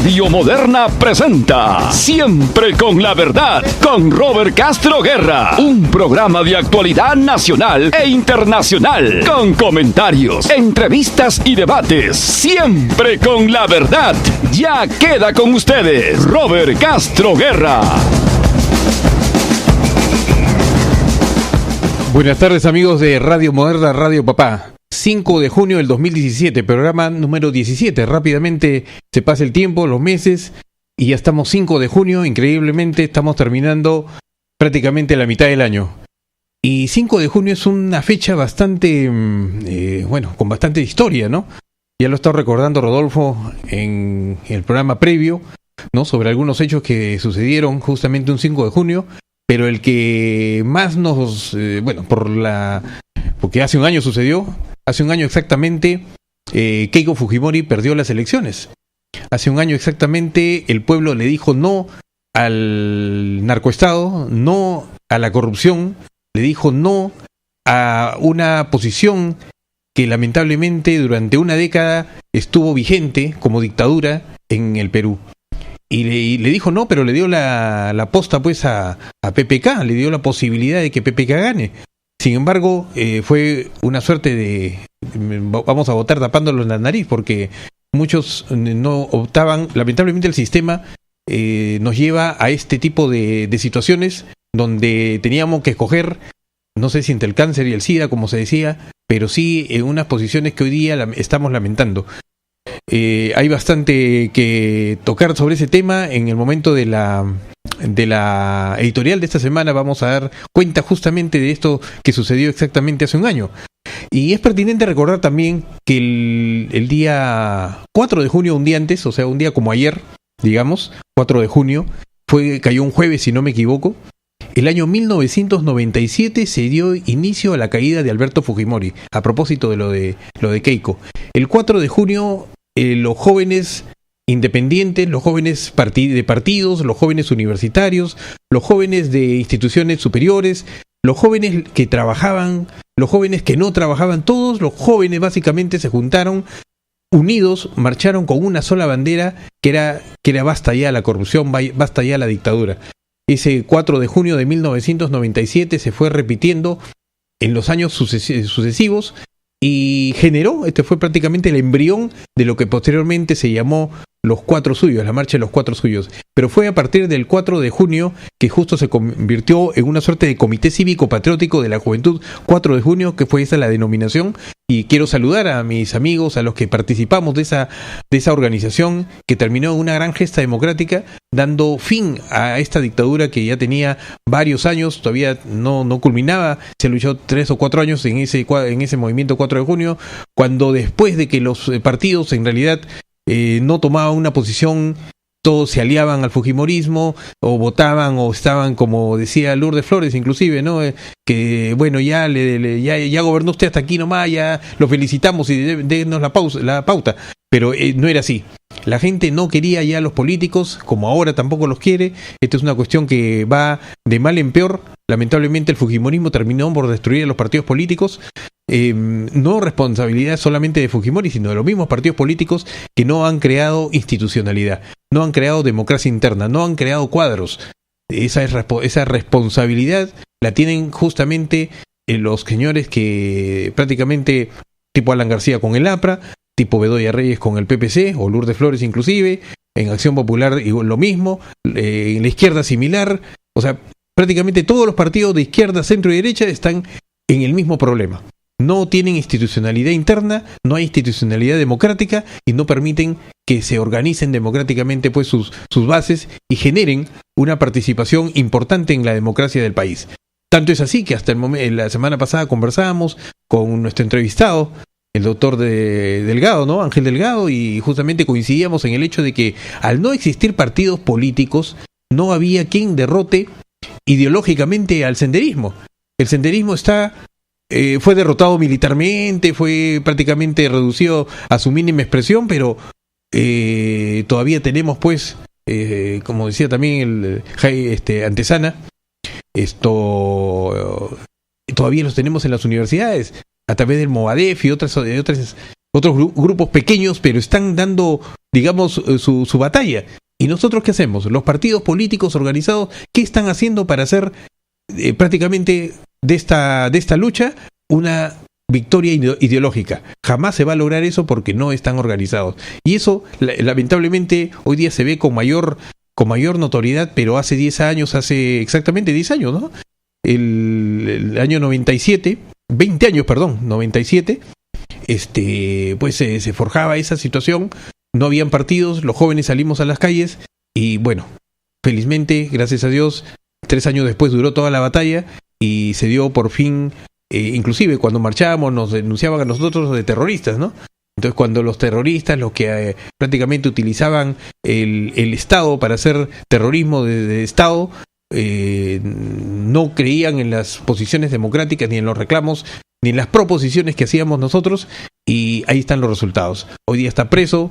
Radio Moderna presenta Siempre con la Verdad con Robert Castro Guerra, un programa de actualidad nacional e internacional con comentarios, entrevistas y debates. Siempre con la Verdad. Ya queda con ustedes Robert Castro Guerra. Buenas tardes, amigos de Radio Moderna, Radio Papá. 5 de junio del 2017, programa número 17. Rápidamente se pasa el tiempo, los meses, y ya estamos 5 de junio. Increíblemente estamos terminando prácticamente la mitad del año. Y 5 de junio es una fecha bastante, con bastante historia, ¿no? Ya lo ha estado recordando Rodolfo en el programa previo, ¿no? Sobre algunos hechos que sucedieron justamente un 5 de junio. Pero el que más nos, porque hace un año sucedió, hace un año exactamente, Keiko Fujimori perdió las elecciones. Hace un año exactamente el pueblo le dijo no al narcoestado, no a la corrupción, le dijo no a una posición que lamentablemente durante una década estuvo vigente como dictadura en el Perú. Y le dijo no, pero le dio la posta pues a PPK, le dio la posibilidad de que PPK gane. Sin embargo, fue una suerte de vamos a votar tapándolos la nariz, porque muchos no optaban. Lamentablemente el sistema nos lleva a este tipo de situaciones donde teníamos que escoger, no sé si entre el cáncer y el SIDA, como se decía, pero sí en unas posiciones que hoy día estamos lamentando. Hay bastante que tocar sobre ese tema. En el momento de la editorial de esta semana vamos a dar cuenta justamente de esto que sucedió exactamente hace un año. Y es pertinente recordar también que el día 4 de junio, un día antes, o sea, un día como ayer, digamos, 4 de junio, cayó un jueves, si no me equivoco. El año 1997 se dio inicio a la caída de Alberto Fujimori, a propósito de lo de Keiko. El 4 de junio, los jóvenes independientes, los jóvenes de partidos, los jóvenes universitarios, los jóvenes de instituciones superiores, los jóvenes que trabajaban, los jóvenes que no trabajaban, todos los jóvenes básicamente se juntaron unidos, marcharon con una sola bandera que era basta ya la corrupción, basta ya la dictadura. Ese 4 de junio de 1997 se fue repitiendo en los años sucesivos y fue prácticamente el embrión de lo que posteriormente se llamó los Cuatro Suyos, la marcha de los Cuatro Suyos. Pero fue a partir del 4 de junio que justo se convirtió en una suerte de Comité Cívico Patriótico de la Juventud 4 de junio, que fue esa la denominación. Y quiero saludar a mis amigos, a los que participamos de esa organización, que terminó en una gran gesta democrática, dando fin a esta dictadura que ya tenía varios años, todavía no culminaba. Se luchó 3 o 4 años en ese movimiento 4 de junio, cuando después de que los partidos en realidad no tomaban una posición, todos se aliaban al fujimorismo, o votaban, o estaban, como decía Lourdes Flores, inclusive, ¿no? Que bueno, ya gobernó usted hasta aquí nomás, ya lo felicitamos y denos la pauta. Pero no era así. La gente no quería ya a los políticos, como ahora tampoco los quiere. Esta es una cuestión que va de mal en peor. Lamentablemente el fujimorismo terminó por destruir a los partidos políticos. No responsabilidad solamente de Fujimori, sino de los mismos partidos políticos que no han creado institucionalidad, no han creado democracia interna, no han creado cuadros. Esa responsabilidad la tienen justamente los señores que prácticamente, tipo Alan García con el APRA, tipo Bedoya Reyes con el PPC, o Lourdes Flores inclusive, en Acción Popular lo mismo, en la izquierda similar. O sea, prácticamente todos los partidos de izquierda, centro y derecha están en el mismo problema. No tienen institucionalidad interna, no hay institucionalidad democrática y no permiten que se organicen democráticamente pues sus bases y generen una participación importante en la democracia del país. Tanto es así que hasta la semana pasada conversábamos con nuestro entrevistado, el doctor Delgado, ¿no? Ángel Delgado, y justamente coincidíamos en el hecho de que al no existir partidos políticos, no había quien derrote ideológicamente al senderismo. El senderismo fue derrotado militarmente, fue prácticamente reducido a su mínima expresión, pero todavía tenemos pues, como decía también Antesana, todavía los tenemos en las universidades, a través del Movadef y otras otros grupos pequeños, pero están dando, digamos, su batalla. ¿Y nosotros qué hacemos? Los partidos políticos organizados, ¿qué están haciendo para hacer prácticamente de esta lucha una victoria ideológica? Jamás se va a lograr eso porque no están organizados. Y eso, lamentablemente, hoy día se ve con mayor notoriedad, pero hace exactamente 10 años, ¿no? El año 97, 20 años, perdón, 97, pues se forjaba esa situación, no habían partidos, los jóvenes salimos a las calles y bueno, felizmente, gracias a Dios, 3 años después duró toda la batalla y se dio por fin, inclusive cuando marchábamos nos denunciaban a nosotros de terroristas, ¿no? Entonces cuando los terroristas, los que prácticamente utilizaban el Estado para hacer terrorismo de Estado, no creían en las posiciones democráticas, ni en los reclamos, ni en las proposiciones que hacíamos nosotros, y ahí están los resultados. Hoy día están presos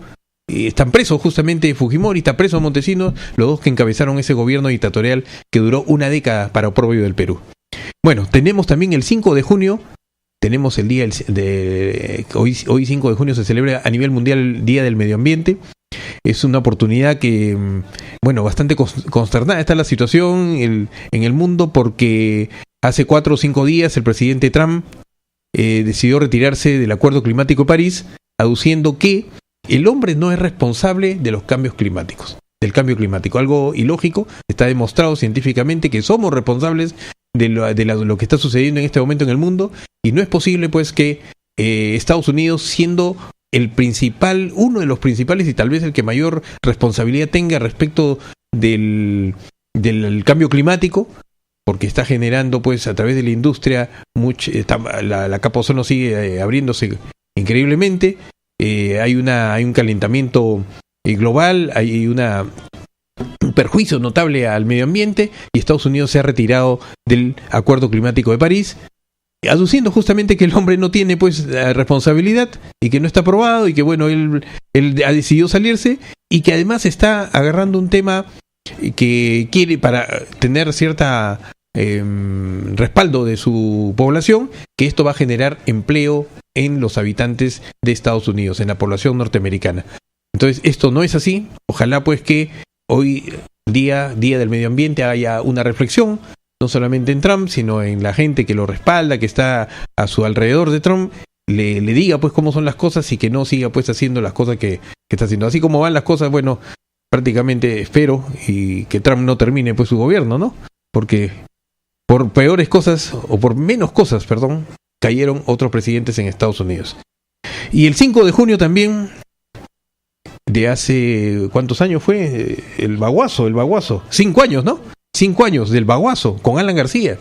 justamente Fujimori, está preso Montesinos, los dos que encabezaron ese gobierno dictatorial que duró una década para oprobio del Perú. Bueno, tenemos también el 5 de junio, tenemos el día hoy 5 de junio se celebra a nivel mundial el Día del Medio Ambiente. Es una oportunidad que, bueno, bastante consternada está la situación en el mundo, porque hace 4 o 5 días el presidente Trump decidió retirarse del Acuerdo Climático de París, aduciendo que el hombre no es responsable de los cambios climáticos, del cambio climático. Algo ilógico, está demostrado científicamente que somos responsables de lo que está sucediendo en este momento en el mundo, y no es posible pues que Estados Unidos, siendo uno de los principales y tal vez el que mayor responsabilidad tenga respecto del cambio climático, porque está generando pues a través de la industria la capa de ozono sigue abriéndose increíblemente, hay un calentamiento global, hay un perjuicio notable al medio ambiente, y Estados Unidos se ha retirado del Acuerdo Climático de París, aduciendo justamente que el hombre no tiene pues responsabilidad y que no está aprobado, y que bueno, él ha decidido salirse, y que además está agarrando un tema que quiere para tener cierta respaldo de su población, que esto va a generar empleo en los habitantes de Estados Unidos, en la población norteamericana. Entonces esto no es así. Ojalá pues que hoy día del medio ambiente haya una reflexión, no solamente en Trump, sino en la gente que lo respalda, que está a su alrededor de Trump, le diga pues cómo son las cosas, y que no siga pues haciendo las cosas que está haciendo. Así como van las cosas, bueno, prácticamente espero y que Trump no termine pues su gobierno, ¿no? Porque por peores cosas, o por menos cosas, perdón, cayeron otros presidentes en Estados Unidos. Y el 5 de junio también, de hace, ¿cuántos años fue? El Baguazo, 5 años, ¿no? 5 años del Baguazo, con Alan García.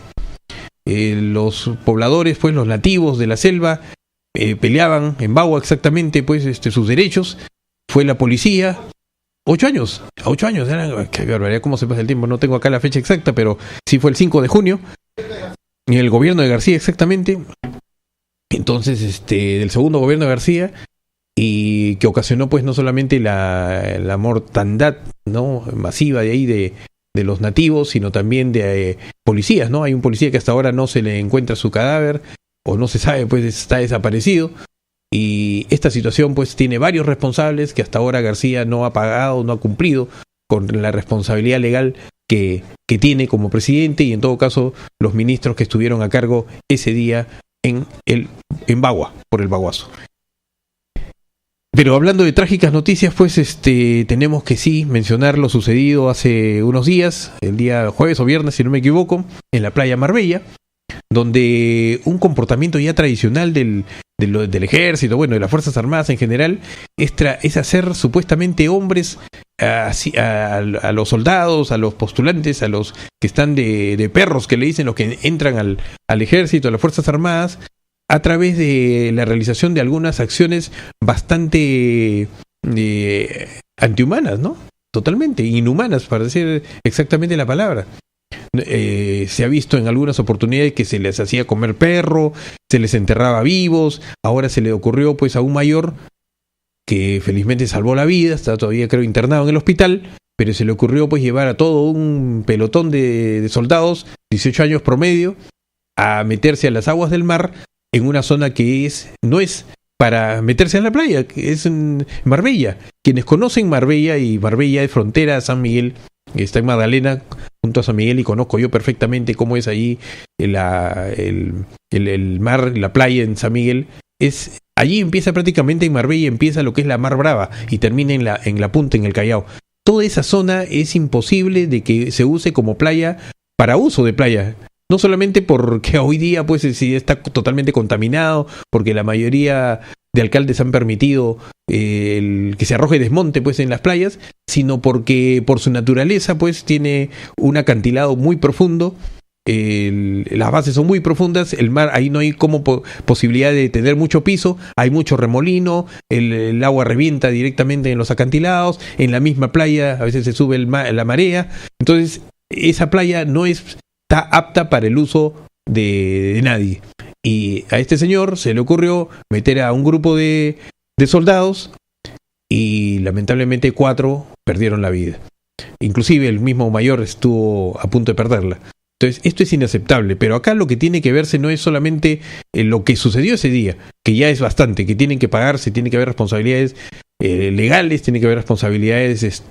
Los pobladores, pues los nativos de la selva, peleaban en Bagua exactamente, pues sus derechos. Fue la policía. 8 años, qué barbaridad, cómo se pasa el tiempo, no tengo acá la fecha exacta, pero sí fue el 5 de junio, en el gobierno de García exactamente. Entonces, del segundo gobierno de García, y que ocasionó pues no solamente la mortandad, ¿no?, masiva de ahí de los nativos, sino también de policías, ¿no? Hay un policía que hasta ahora no se le encuentra su cadáver, o no se sabe, pues está desaparecido. Y esta situación pues tiene varios responsables que hasta ahora García no ha pagado, no ha cumplido con la responsabilidad legal que tiene como presidente, y en todo caso los ministros que estuvieron a cargo ese día en Bagua, por el Baguazo. Pero hablando de trágicas noticias, pues tenemos que sí mencionar lo sucedido hace unos días, el día jueves o viernes, si no me equivoco, en la playa Marbella, donde un comportamiento ya tradicional del ejército, bueno, de las Fuerzas Armadas en general, es hacer supuestamente hombres a los soldados, a los postulantes, a los que están de perros, que le dicen los que entran al ejército, a las Fuerzas Armadas, a través de la realización de algunas acciones bastante antihumanas, ¿no? Totalmente inhumanas, para decir exactamente la palabra. Se ha visto en algunas oportunidades que se les hacía comer perro, se les enterraba vivos. Ahora se le ocurrió pues a un mayor que felizmente salvó la vida, está todavía creo internado en el hospital, pero se le ocurrió pues llevar a todo un pelotón de soldados, 18 años promedio, a meterse a las aguas del mar en una zona que no es para meterse a la playa, que es en Marbella. Quienes conocen Marbella, y Marbella es frontera a San Miguel, está en Magdalena junto a San Miguel, y conozco yo perfectamente cómo es ahí el mar, la playa en San Miguel. Allí empieza prácticamente, en Marbella empieza lo que es la Mar Brava y termina en la punta, en el Callao. Toda esa zona es imposible de que se use como playa, para uso de playa. No solamente porque hoy día pues está totalmente contaminado, porque la mayoría de alcaldes han permitido que se arroje desmonte pues en las playas, sino porque por su naturaleza pues tiene un acantilado muy profundo. Las bases son muy profundas, el mar, ahí no hay como posibilidad de tener mucho piso, hay mucho remolino, el agua revienta directamente en los acantilados, en la misma playa a veces se sube la marea, entonces esa playa no está apta para el uso de nadie. Y a este señor se le ocurrió meter a un grupo de soldados, y lamentablemente 4 perdieron la vida. Inclusive el mismo mayor estuvo a punto de perderla. Entonces, esto es inaceptable, pero acá lo que tiene que verse no es solamente lo que sucedió ese día, que ya es bastante, que tienen que pagarse, tiene que haber responsabilidades legales, tiene que haber responsabilidades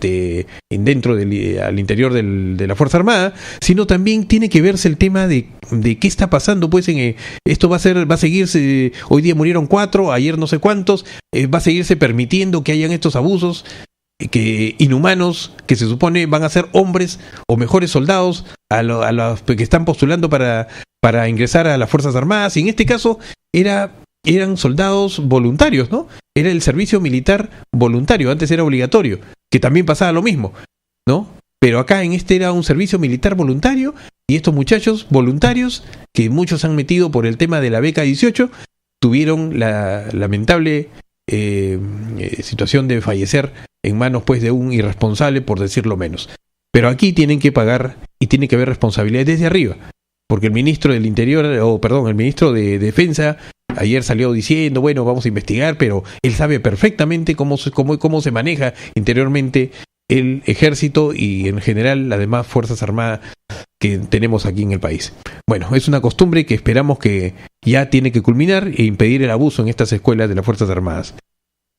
dentro al interior de la Fuerza Armada, sino también tiene que verse el tema de qué está pasando, pues esto va a seguirse, hoy día murieron 4, ayer no sé cuántos, va a seguirse permitiendo que hayan estos abusos inhumanos, que se supone van a ser hombres o mejores soldados a los que están postulando para ingresar a las Fuerzas Armadas, y en este caso eran soldados voluntarios, ¿no? Era el servicio militar voluntario, antes era obligatorio, que también pasaba lo mismo, ¿no? Pero acá era un servicio militar voluntario, y estos muchachos voluntarios, que muchos han metido por el tema de la beca 18, tuvieron la lamentable situación de fallecer en manos pues de un irresponsable, por decirlo menos. Pero aquí tienen que pagar, y tiene que haber responsabilidad desde arriba, porque el ministro del Interior, el ministro de Defensa ayer salió diciendo, bueno, vamos a investigar, pero él sabe perfectamente cómo se maneja interiormente el ejército y en general las demás fuerzas armadas que tenemos aquí en el país. Bueno, es una costumbre que esperamos que ya tiene que culminar e impedir el abuso en estas escuelas de las Fuerzas Armadas.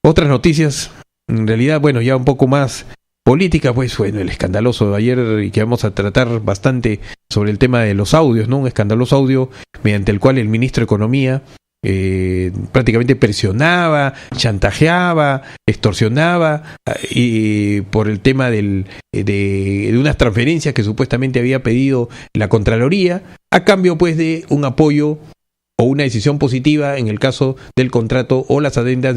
Otras noticias, en realidad, bueno, ya un poco más política, pues bueno, el escandaloso de ayer, y que vamos a tratar bastante sobre el tema de los audios, ¿no? Un escandaloso audio mediante el cual el ministro de Economía prácticamente presionaba, chantajeaba, extorsionaba, y por el tema de unas transferencias que supuestamente había pedido la Contraloría, a cambio pues de un apoyo o una decisión positiva en el caso del contrato o las adendas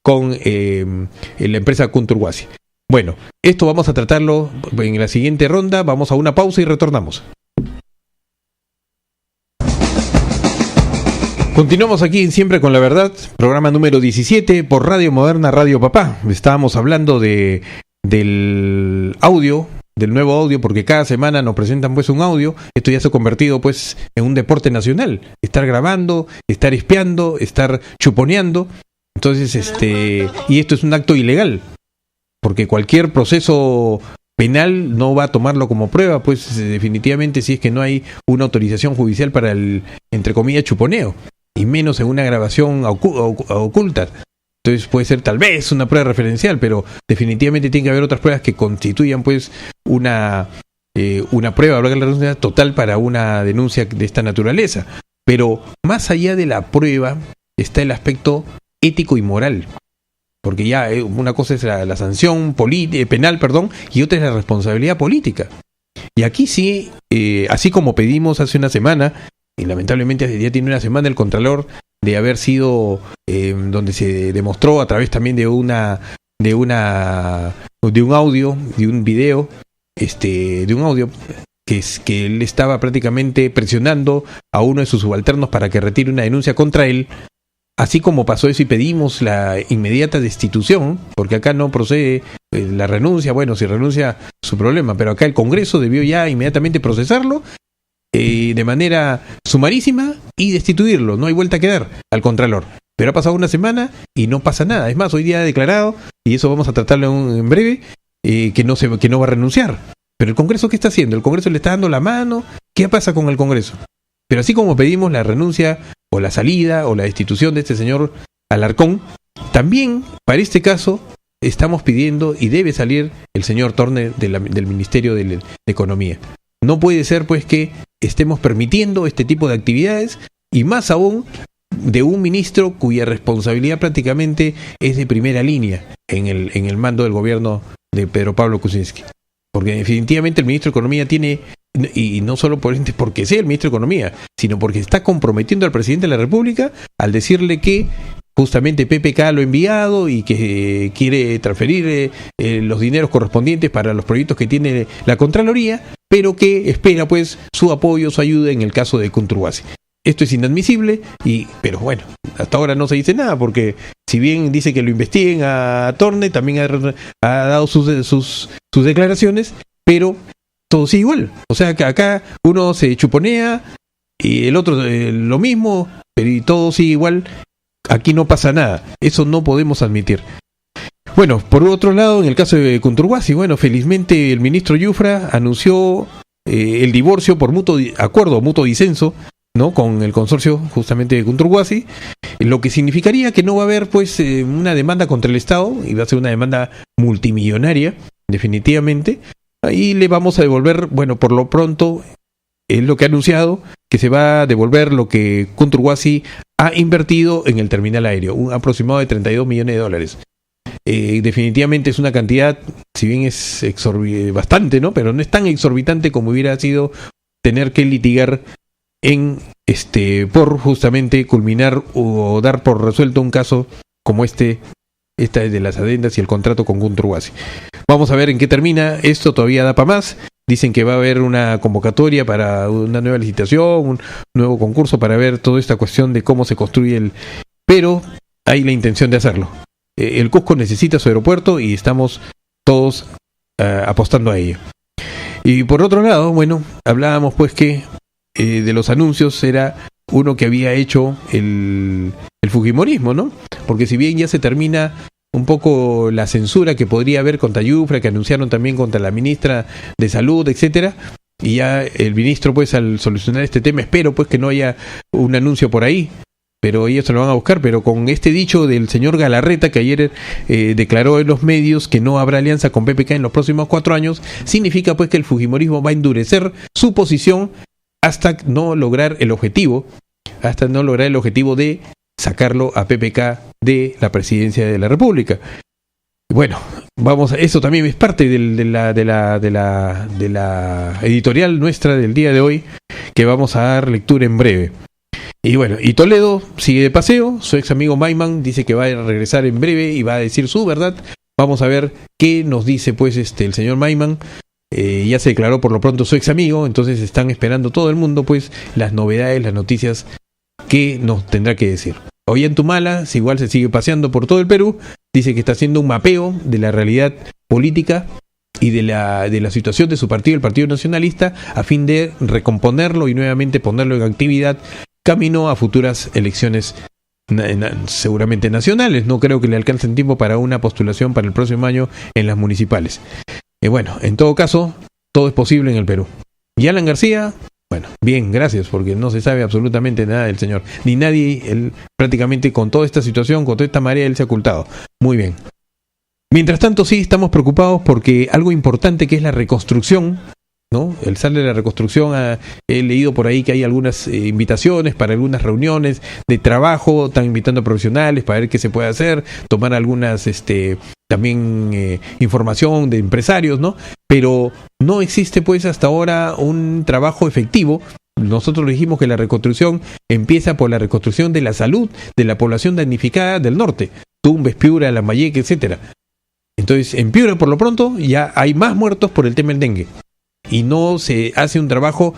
con la empresa Kunturguasi. Bueno, esto vamos a tratarlo en la siguiente ronda. Vamos a una pausa y retornamos. Continuamos aquí en Siempre con la Verdad, programa número 17 por Radio Moderna, Radio Papá. Estábamos hablando del audio, del nuevo audio, porque cada semana nos presentan pues un audio. Esto ya se ha convertido pues en un deporte nacional, estar grabando, estar espiando, estar chuponeando. Entonces, y esto es un acto ilegal, porque cualquier proceso penal no va a tomarlo como prueba, pues definitivamente, si es que no hay una autorización judicial para el, entre comillas, chuponeo, y menos en una grabación oculta. Entonces puede ser tal vez una prueba referencial, pero definitivamente tiene que haber otras pruebas que constituyan pues una prueba, valga la redundancia, total para una denuncia de esta naturaleza. Pero más allá de la prueba está el aspecto ético y moral, porque ya una cosa es la sanción penal, y otra es la responsabilidad política. Y aquí sí, así como pedimos hace una semana, y lamentablemente ya tiene una semana el Contralor de haber sido donde se demostró a través también de un audio, de un video, de un audio que él estaba prácticamente presionando a uno de sus subalternos para que retire una denuncia contra él. Así como pasó eso y pedimos la inmediata destitución, porque acá no procede la renuncia, bueno, si renuncia su problema, pero acá el Congreso debió ya inmediatamente procesarlo de manera sumarísima y destituirlo, no hay vuelta que dar al Contralor. Pero ha pasado una semana y no pasa nada. Es más, hoy día ha declarado, y eso vamos a tratarlo en breve, que no va a renunciar. Pero el Congreso, ¿qué está haciendo? El Congreso le está dando la mano. ¿Qué pasa con el Congreso? Pero así como pedimos la renuncia o la salida o la destitución de este señor Alarcón, también para este caso estamos pidiendo y debe salir el señor Torne del Ministerio de Economía. No puede ser pues que estemos permitiendo este tipo de actividades y más aún de un ministro cuya responsabilidad prácticamente es de primera línea en el mando del gobierno de Pedro Pablo Kuczynski. Porque definitivamente el ministro de Economía tiene, y no solo porque sea el ministro de Economía, sino porque está comprometiendo al presidente de la República al decirle que justamente PPK lo ha enviado y que quiere transferir los dineros correspondientes para los proyectos que tiene la Contraloría, pero que espera pues su apoyo, su ayuda en el caso de Kunturwasi. Esto es inadmisible, pero bueno, hasta ahora no se dice nada, porque si bien dice que lo investiguen a Torne, también ha dado sus declaraciones, pero todo sigue igual. O sea, que acá uno se chuponea y el otro lo mismo, pero y todo sigue igual. Aquí no pasa nada. Eso no podemos admitir. Bueno, por otro lado, en el caso de Kunturwasi, bueno, felizmente el ministro Yufra anunció el divorcio por mutuo disenso, ¿no? Con el consorcio justamente de Kunturwasi, lo que significaría que no va a haber pues una demanda contra el Estado, y va a ser una demanda multimillonaria, definitivamente. Ahí le vamos a devolver, bueno, por lo pronto, es lo que ha anunciado, que se va a devolver lo que Kunturwasi ha invertido en el terminal aéreo, un aproximado de $32 millones. Definitivamente es una cantidad, si bien es bastante, ¿no? Pero no es tan exorbitante como hubiera sido tener que litigar por justamente culminar o dar por resuelto un caso como esta es de las adendas y el contrato con Kunturwasi. Vamos a ver en qué termina. Esto todavía da para más. Dicen que va a haber una convocatoria para una nueva licitación, un nuevo concurso para ver toda esta cuestión de cómo se construye pero hay la intención de hacerlo. El Cusco necesita su aeropuerto y estamos todos apostando a ello. Y por otro lado, bueno, hablábamos pues que de los anuncios era uno que había hecho el fujimorismo, ¿no? Porque si bien ya se termina un poco la censura que podría haber contra Yufra, que anunciaron también contra la ministra de Salud, etcétera, y ya el ministro pues al solucionar este tema, espero pues que no haya un anuncio por ahí, pero ellos se lo van a buscar, pero con este dicho del señor Galarreta, que ayer declaró en los medios que no habrá alianza con PPK en los próximos 4 años, significa pues que el fujimorismo va a endurecer su posición hasta no lograr el objetivo de sacarlo a PPK de la presidencia de la República. Bueno, eso también es parte de la editorial nuestra del día de hoy, que vamos a dar lectura en breve. Y bueno, y Toledo sigue de paseo, su ex amigo Maiman dice que va a regresar en breve y va a decir su verdad. Vamos a ver qué nos dice pues el señor Maiman. Ya se declaró por lo pronto su ex amigo, entonces están esperando todo el mundo pues las novedades, las noticias que nos tendrá que decir. Ollantumala igual se sigue paseando por todo el Perú, dice que está haciendo un mapeo de la realidad política y de la situación de su partido, el Partido Nacionalista, a fin de recomponerlo y nuevamente ponerlo en actividad camino a futuras elecciones seguramente nacionales. No creo que le alcancen tiempo para una postulación para el próximo año en las municipales. Bueno, en todo caso, todo es posible en el Perú. Y Alan García, bueno, bien, gracias, porque no se sabe absolutamente nada del señor. Ni nadie, él prácticamente con toda esta situación, con toda esta marea, él se ha ocultado. Muy bien. Mientras tanto, sí, estamos preocupados porque algo importante que es la reconstrucción, ¿no? El SAR de la reconstrucción, he leído por ahí que hay algunas invitaciones para algunas reuniones de trabajo, están invitando a profesionales para ver qué se puede hacer, tomar algunas también información de empresarios, ¿no? Pero no existe pues hasta ahora un trabajo efectivo. Nosotros dijimos que la reconstrucción empieza por la reconstrucción de la salud de la población damnificada del norte, Tumbes, Piura, Lambayeque, etcétera. Entonces, en Piura, por lo pronto, ya hay más muertos por el tema del dengue. Y no se hace un trabajo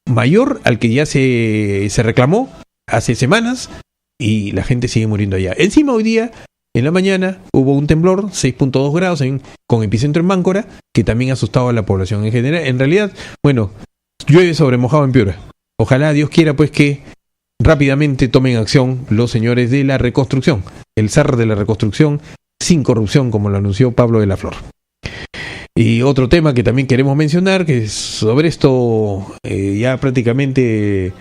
mayor al que ya se reclamó hace semanas y la gente sigue muriendo allá. Encima hoy día, en la mañana, hubo un temblor, 6.2 grados con epicentro en Máncora, que también ha asustado a la población en general. En realidad, bueno, llueve sobre mojado en Piura. Ojalá Dios quiera pues que rápidamente tomen acción los señores de la reconstrucción, el SAR de la reconstrucción sin corrupción, como lo anunció Pablo de la Flor. Y otro tema que también queremos mencionar, que sobre esto ya prácticamente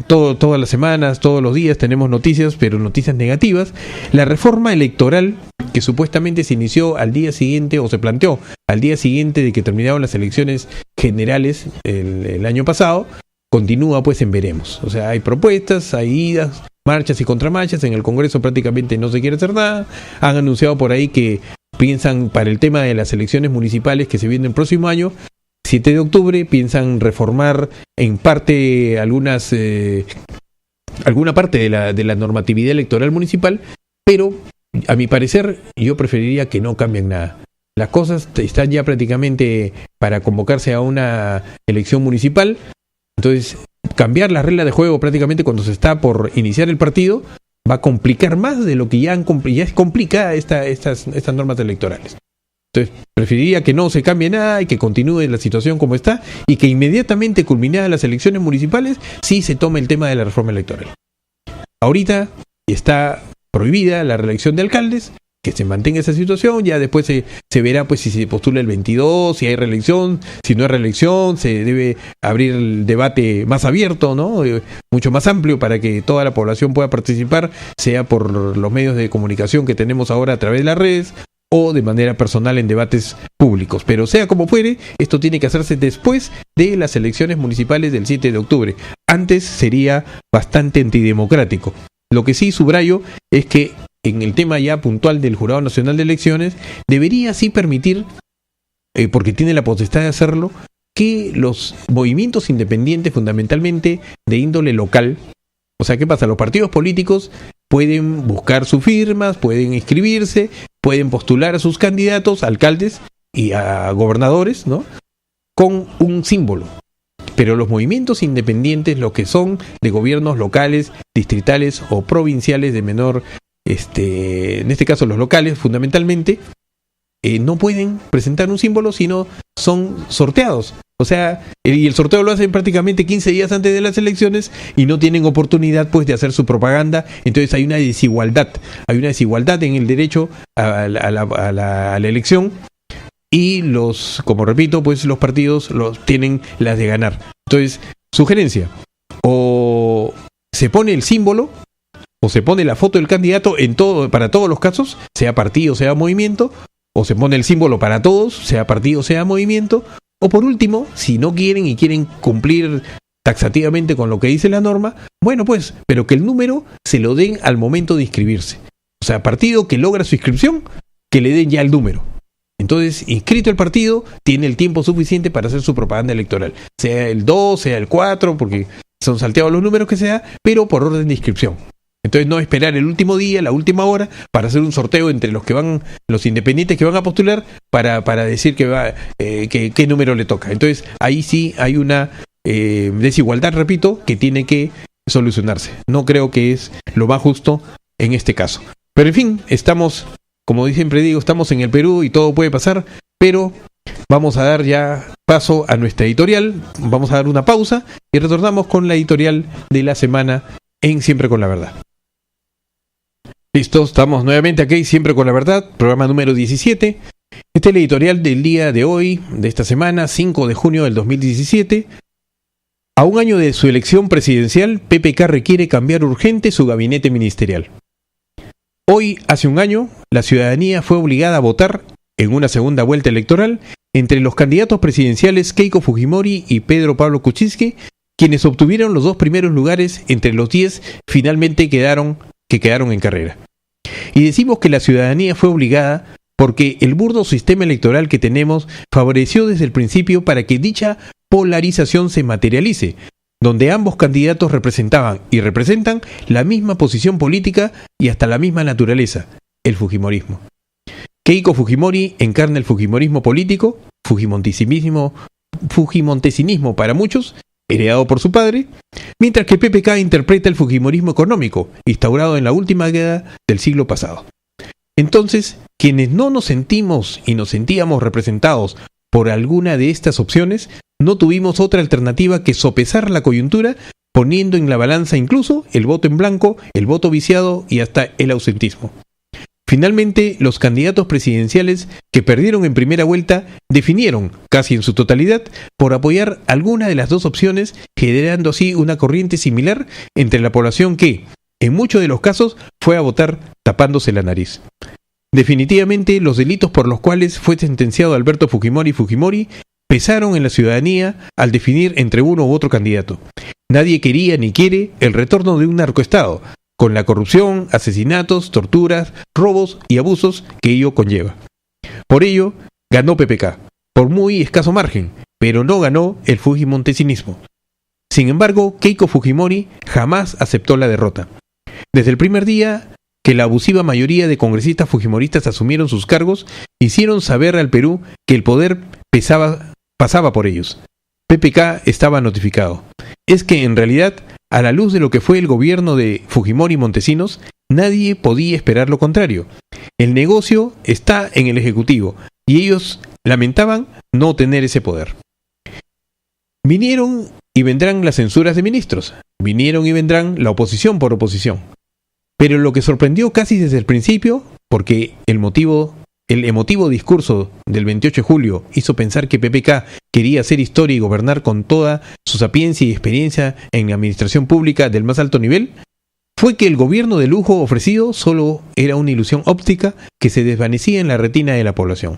todas las semanas, todos los días tenemos noticias, pero noticias negativas. La reforma electoral que supuestamente se inició al día siguiente, o se planteó al día siguiente de que terminaron las elecciones generales el año pasado, continúa pues en veremos. O sea, hay propuestas, hay idas, marchas y contramarchas. En el Congreso prácticamente no se quiere hacer nada. Han anunciado por ahí que piensan, para el tema de las elecciones municipales que se vienen el próximo año, 7 de octubre, piensan reformar en parte alguna parte de la normatividad electoral municipal, pero a mi parecer yo preferiría que no cambien nada. Las cosas están ya prácticamente para convocarse a una elección municipal. Entonces, cambiar la regla de juego prácticamente cuando se está por iniciar el partido va a complicar más de lo que ya es complicada estas normas electorales. Entonces, preferiría que no se cambie nada y que continúe la situación como está, y que inmediatamente culminadas las elecciones municipales sí se tome el tema de la reforma electoral. Ahorita está prohibida la reelección de alcaldes, que se mantenga esa situación. Ya después se verá pues si se postula el 22, si hay reelección, si no hay reelección. Se debe abrir el debate más abierto, ¿no? Mucho más amplio, para que toda la población pueda participar, sea por los medios de comunicación que tenemos ahora a través de las redes, o de manera personal en debates públicos. Pero sea como fuere, esto tiene que hacerse después de las elecciones municipales del 7 de octubre. Antes sería bastante antidemocrático. Lo que sí subrayo es que en el tema ya puntual del Jurado Nacional de Elecciones, debería sí permitir, porque tiene la potestad de hacerlo, que los movimientos independientes, fundamentalmente de índole local, o sea, ¿qué pasa? Los partidos políticos pueden buscar sus firmas, pueden inscribirse, pueden postular a sus candidatos, alcaldes y a gobernadores, ¿no?, con un símbolo. Pero los movimientos independientes, los que son de gobiernos locales, distritales o provinciales de menor, en este caso los locales fundamentalmente, no pueden presentar un símbolo, sino son sorteados. O sea, y el sorteo lo hacen prácticamente 15 días antes de las elecciones y no tienen oportunidad pues de hacer su propaganda. Entonces hay una desigualdad en el derecho a la elección, y como repito, pues los partidos tienen las de ganar. Entonces, sugerencia: o se pone el símbolo, o se pone la foto del candidato para todos los casos, sea partido, sea movimiento, o se pone el símbolo para todos, sea partido, sea movimiento, o por último, si no quieren y quieren cumplir taxativamente con lo que dice la norma, bueno pues, pero que el número se lo den al momento de inscribirse. O sea, partido que logra su inscripción, que le den ya el número. Entonces, inscrito el partido, tiene el tiempo suficiente para hacer su propaganda electoral. Sea el 2, sea el 4, porque son salteados los números que sea, pero por orden de inscripción. Entonces, no esperar el último día, la última hora, para hacer un sorteo entre los independientes que van a postular, para decir qué número le toca. Entonces, ahí sí hay una desigualdad, repito, que tiene que solucionarse. No creo que es lo más justo en este caso. Pero en fin, como siempre digo, estamos en el Perú y todo puede pasar, pero vamos a dar ya paso a nuestra editorial. Vamos a dar una pausa y retornamos con la editorial de la semana en Siempre con la Verdad. Listo, estamos nuevamente aquí, Siempre con la Verdad, programa número 17. Esta es la editorial del día de hoy, de esta semana, 5 de junio del 2017. A un año de su elección presidencial, PPK requiere cambiar urgente su gabinete ministerial. Hoy, hace un año, la ciudadanía fue obligada a votar en una segunda vuelta electoral entre los candidatos presidenciales Keiko Fujimori y Pedro Pablo Kuczynski, quienes obtuvieron los 2 primeros lugares entre los 10 finalmente quedaron en carrera. Y decimos que la ciudadanía fue obligada porque el burdo sistema electoral que tenemos favoreció desde el principio para que dicha polarización se materialice, donde ambos candidatos representaban y representan la misma posición política y hasta la misma naturaleza, el fujimorismo. Keiko Fujimori encarna el fujimorismo político, fujimontesinismo para muchos, heredado por su padre, mientras que PPK interpreta el fujimorismo económico, instaurado en la última década del siglo pasado. Entonces, quienes no nos sentimos y nos sentíamos representados por alguna de estas opciones, no tuvimos otra alternativa que sopesar la coyuntura, poniendo en la balanza incluso el voto en blanco, el voto viciado y hasta el ausentismo. Finalmente, los candidatos presidenciales que perdieron en primera vuelta definieron, casi en su totalidad, por apoyar alguna de las dos opciones, generando así una corriente similar entre la población que, en muchos de los casos, fue a votar tapándose la nariz. Definitivamente, los delitos por los cuales fue sentenciado Alberto Fujimori pesaron en la ciudadanía al definir entre uno u otro candidato. Nadie quería ni quiere el retorno de un narcoestado, con la corrupción, asesinatos, torturas, robos y abusos que ello conlleva. Por ello, ganó PPK, por muy escaso margen, pero no ganó el fujimontesinismo. Sin embargo, Keiko Fujimori jamás aceptó la derrota. Desde el primer día que la abusiva mayoría de congresistas fujimoristas asumieron sus cargos, hicieron saber al Perú que el poder pasaba por ellos. PPK estaba notificado. Es que en realidad, a la luz de lo que fue el gobierno de Fujimori y Montesinos, nadie podía esperar lo contrario. El negocio está en el Ejecutivo y ellos lamentaban no tener ese poder. Vinieron y vendrán las censuras de ministros, vinieron y vendrán la oposición por oposición. Pero lo que sorprendió casi desde el principio, porque el emotivo discurso del 28 de julio hizo pensar que PPK quería hacer historia y gobernar con toda su sapiencia y experiencia en la administración pública del más alto nivel, fue que el gobierno de lujo ofrecido solo era una ilusión óptica que se desvanecía en la retina de la población.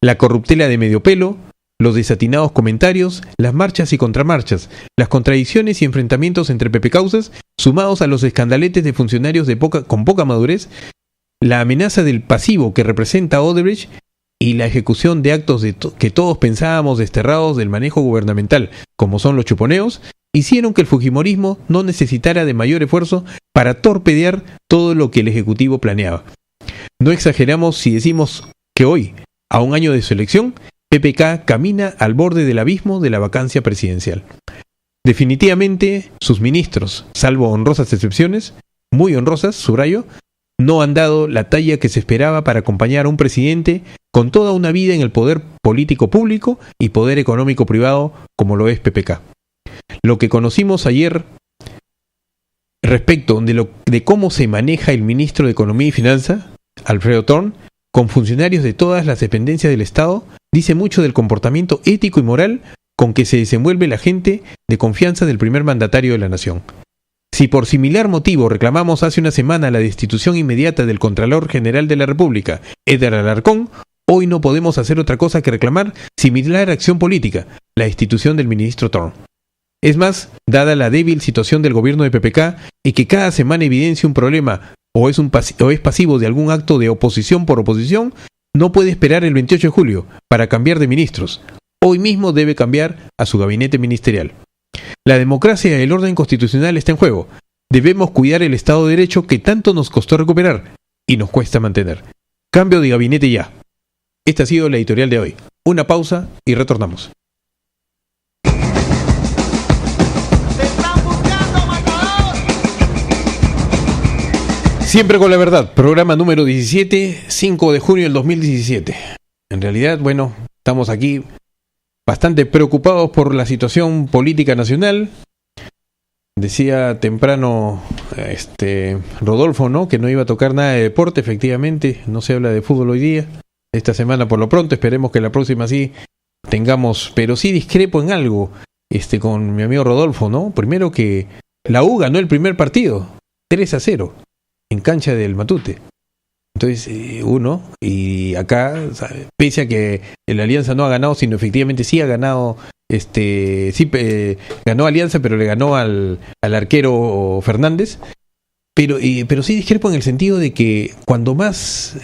La corruptela de medio pelo, los desatinados comentarios, las marchas y contramarchas, las contradicciones y enfrentamientos entre PPKausas, sumados a los escandaletes de funcionarios con poca madurez, la amenaza del pasivo que representa Odebrecht y la ejecución de actos que todos pensábamos desterrados del manejo gubernamental, como son los chuponeos, hicieron que el fujimorismo no necesitara de mayor esfuerzo para torpedear todo lo que el Ejecutivo planeaba. No exageramos si decimos que hoy, a un año de su elección, PPK camina al borde del abismo de la vacancia presidencial. Definitivamente, sus ministros, salvo honrosas excepciones, muy honrosas, subrayo, no han dado la talla que se esperaba para acompañar a un presidente con toda una vida en el poder político público y poder económico privado como lo es PPK. Lo que conocimos ayer respecto de cómo se maneja el ministro de Economía y Finanzas, Alfredo Thorn, con funcionarios de todas las dependencias del Estado, dice mucho del comportamiento ético y moral con que se desenvuelve la gente de confianza del primer mandatario de la nación. Si por similar motivo reclamamos hace una semana la destitución inmediata del Contralor General de la República, Eder Alarcón, hoy no podemos hacer otra cosa que reclamar similar acción política, la destitución del ministro Thorn. Es más, dada la débil situación del gobierno de PPK y que cada semana evidencia un problema o es pasivo de algún acto de oposición por oposición, no puede esperar el 28 de julio para cambiar de ministros. Hoy mismo debe cambiar a su gabinete ministerial. La democracia y el orden constitucional está en juego. Debemos cuidar el Estado de Derecho que tanto nos costó recuperar y nos cuesta mantener. Cambio de gabinete ya. Esta ha sido la editorial de hoy. Una pausa y retornamos. Siempre con la verdad, programa número 17, 5 de junio del 2017. En realidad, bueno, estamos aquí bastante preocupados por la situación política nacional. Decía temprano Rodolfo, ¿no?, que no iba a tocar nada de deporte. Efectivamente, no se habla de fútbol hoy día. Esta semana por lo pronto, esperemos que la próxima sí tengamos, pero sí discrepo en algo con mi amigo Rodolfo, ¿no? Primero que la U ganó el primer partido, 3-0. En cancha del Matute. Entonces, y acá, pese a que la Alianza no ha ganado, sino efectivamente sí ha ganado, ganó Alianza, pero le ganó al arquero Fernández. Pero sí discrepo en el sentido de que cuando más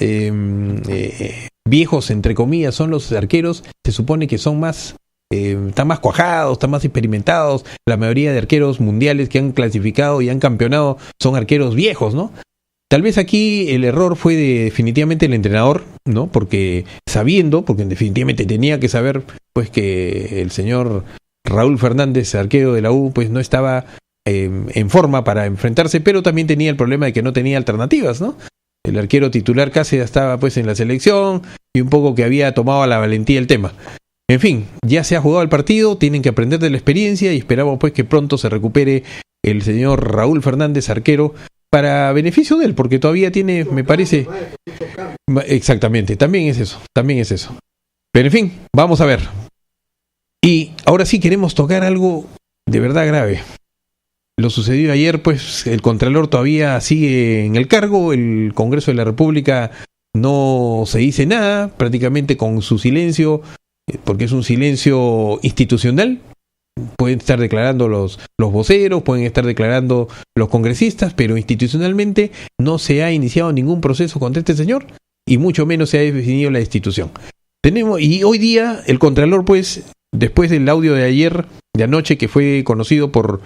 viejos, entre comillas, son los arqueros, se supone que son más, están más cuajados, están más experimentados. La mayoría de arqueros mundiales que han clasificado y han campeonado son arqueros viejos, ¿no? Tal vez aquí el error fue definitivamente el entrenador, ¿no? Porque definitivamente tenía que saber, pues, que el señor Raúl Fernández, arquero de la U, pues no estaba en forma para enfrentarse, pero también tenía el problema de que no tenía alternativas, ¿no? El arquero titular casi estaba, pues, en la selección y un poco que había tomado a la valentía el tema. En fin, ya se ha jugado el partido, tienen que aprender de la experiencia y esperamos, pues, que pronto se recupere el señor Raúl Fernández, arquero, para beneficio de él, porque todavía tiene, me parece... Exactamente, también es eso. Pero en fin, vamos a ver. Y ahora sí queremos tocar algo de verdad grave. Lo sucedió ayer, pues el Contralor todavía sigue en el cargo, el Congreso de la República no se dice nada, prácticamente con su silencio, porque es un silencio institucional. Pueden estar declarando los voceros, pueden estar declarando los congresistas, pero institucionalmente no se ha iniciado ningún proceso contra este señor y mucho menos se ha definido la destitución. Y hoy día el Contralor, pues, después del audio de ayer, de anoche, que fue conocido por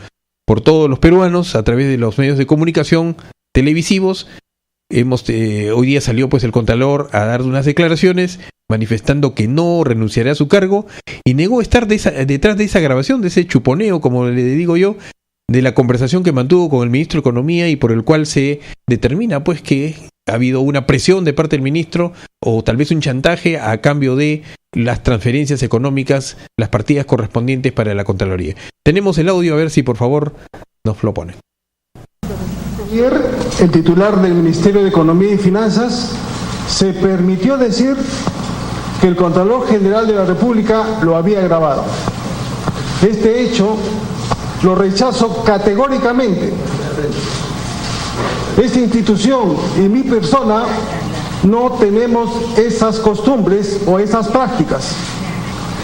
todos los peruanos a través de los medios de comunicación televisivos, hoy día salió pues el Contralor a dar unas declaraciones manifestando que no renunciará a su cargo y negó estar detrás de esa grabación, de ese chuponeo, como le digo yo, de la conversación que mantuvo con el ministro de Economía y por el cual se determina pues que ha habido una presión de parte del ministro o tal vez un chantaje a cambio de las transferencias económicas, las partidas correspondientes para la Contraloría. Tenemos el audio, a ver si por favor nos lo ponen. Ayer el titular del Ministerio de Economía y Finanzas se permitió decir que el Contralor General de la República lo había grabado. Este hecho lo rechazo categóricamente. Esta institución y mi persona no tenemos esas costumbres o esas prácticas.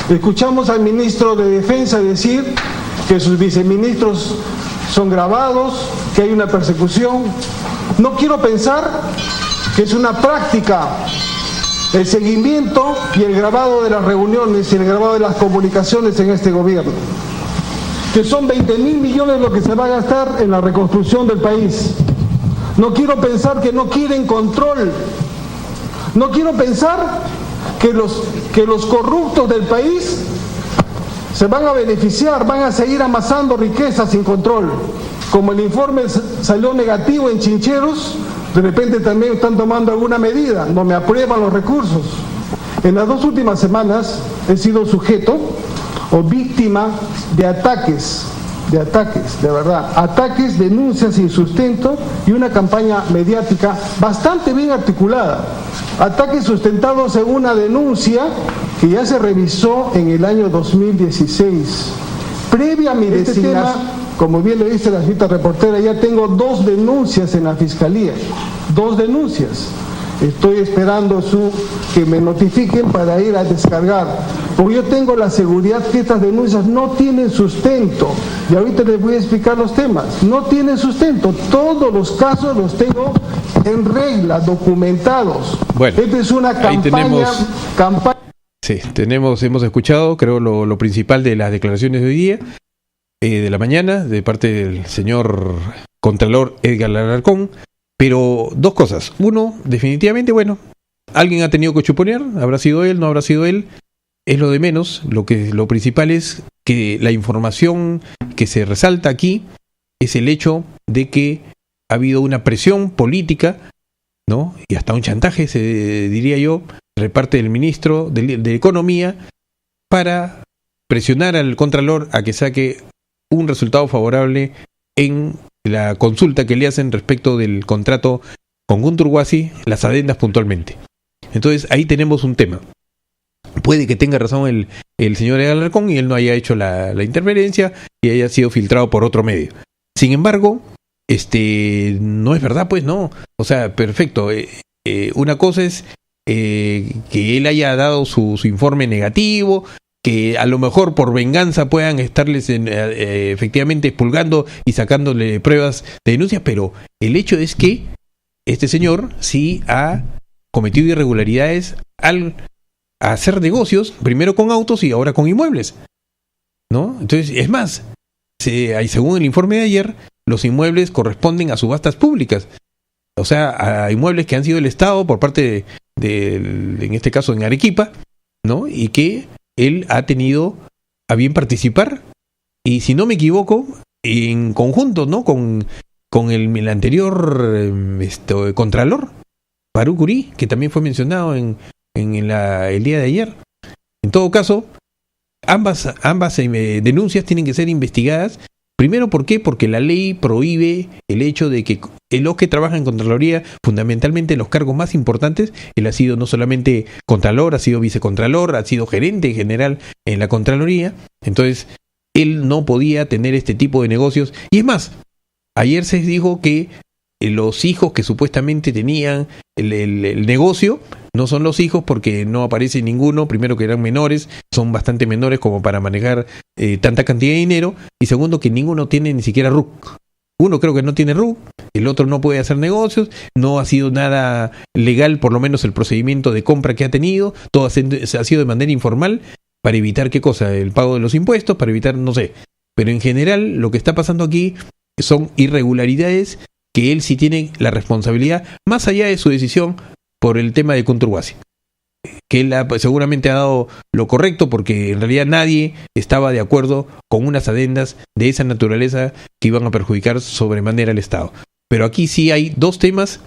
Escuchamos al ministro de Defensa decir que sus viceministros son grabados, que hay una persecución. No quiero pensar que es una práctica el seguimiento y el grabado de las reuniones y el grabado de las comunicaciones en este gobierno, que son 20.000 millones lo que se va a gastar en la reconstrucción del país. No quiero pensar que no quieren control. No quiero pensar que los corruptos del país se van a beneficiar, van a seguir amasando riquezas sin control. Como el informe salió negativo en Chincheros, de repente también están tomando alguna medida, no me aprueban los recursos. En las 2 últimas semanas he sido sujeto o víctima de ataques, de verdad, ataques, denuncias sin sustento y una campaña mediática bastante bien articulada. Ataques sustentados en una denuncia que ya se revisó en el año 2016. Previa a mi designación, como bien lo dice la cita reportera, ya tengo 2 denuncias en la Fiscalía. 2 denuncias. Estoy esperando que me notifiquen para ir a descargar. Porque yo tengo la seguridad que estas denuncias no tienen sustento. Y ahorita les voy a explicar los temas. No tienen sustento. Todos los casos los tengo en regla, documentados. Bueno, esta es una campaña. Sí, hemos escuchado, creo, lo principal de las declaraciones de hoy día, de la mañana, de parte del señor Contralor Edgar Alarcón. Pero 2 cosas. Uno, definitivamente, bueno, alguien ha tenido que chuponear, habrá sido él, no habrá sido él, es lo de menos. Lo principal es que la información que se resalta aquí es el hecho de que ha habido una presión política, ¿no? Y hasta un chantaje, diría yo, de parte del ministro de Economía para presionar al Contralor a que saque un resultado favorable en la consulta que le hacen respecto del contrato con Guntur-Huasi, las adendas puntualmente. Entonces ahí tenemos un tema. Puede que tenga razón el señor Alarcón y él no haya hecho la interferencia y haya sido filtrado por otro medio. Sin embargo, no es verdad, pues no. O sea, perfecto. Una cosa es que él haya dado su informe negativo, que a lo mejor por venganza puedan estarles efectivamente expulgando y sacándole pruebas de denuncia, pero el hecho es que este señor sí ha cometido irregularidades al hacer negocios, primero con autos y ahora con inmuebles, ¿no? Entonces, es más, según el informe de ayer, los inmuebles corresponden a subastas públicas, o sea, a inmuebles que han sido del Estado por parte en este caso en Arequipa, ¿no? Y que él ha tenido a bien participar, y si no me equivoco, en conjunto, ¿no? con el anterior Contralor, Faruk Kuri, que también fue mencionado en el día de ayer. En todo caso, ambas denuncias tienen que ser investigadas Primero, ¿por qué? Porque la ley prohíbe el hecho de que los que trabajan en Contraloría, fundamentalmente los cargos más importantes, él ha sido no solamente Contralor, ha sido Vicecontralor, ha sido gerente general en la Contraloría, entonces él no podía tener este tipo de negocios. Y es más, ayer se dijo que los hijos que supuestamente tenían el negocio no son los hijos porque no aparece ninguno, primero que eran menores, son bastante menores como para manejar tanta cantidad de dinero, y segundo que ninguno tiene ni siquiera RUC. Uno creo que no tiene RUC, el otro no puede hacer negocios, no ha sido nada legal, por lo menos el procedimiento de compra que ha tenido, todo ha sido de manera informal, para evitar ¿qué cosa? El pago de los impuestos, para evitar, no sé. Pero en general lo que está pasando aquí son irregularidades que él sí tiene la responsabilidad, más allá de su decisión por el tema de Conturhuasi, que él seguramente ha dado lo correcto, porque en realidad nadie estaba de acuerdo con unas adendas de esa naturaleza que iban a perjudicar sobremanera al Estado. Pero aquí sí hay dos temas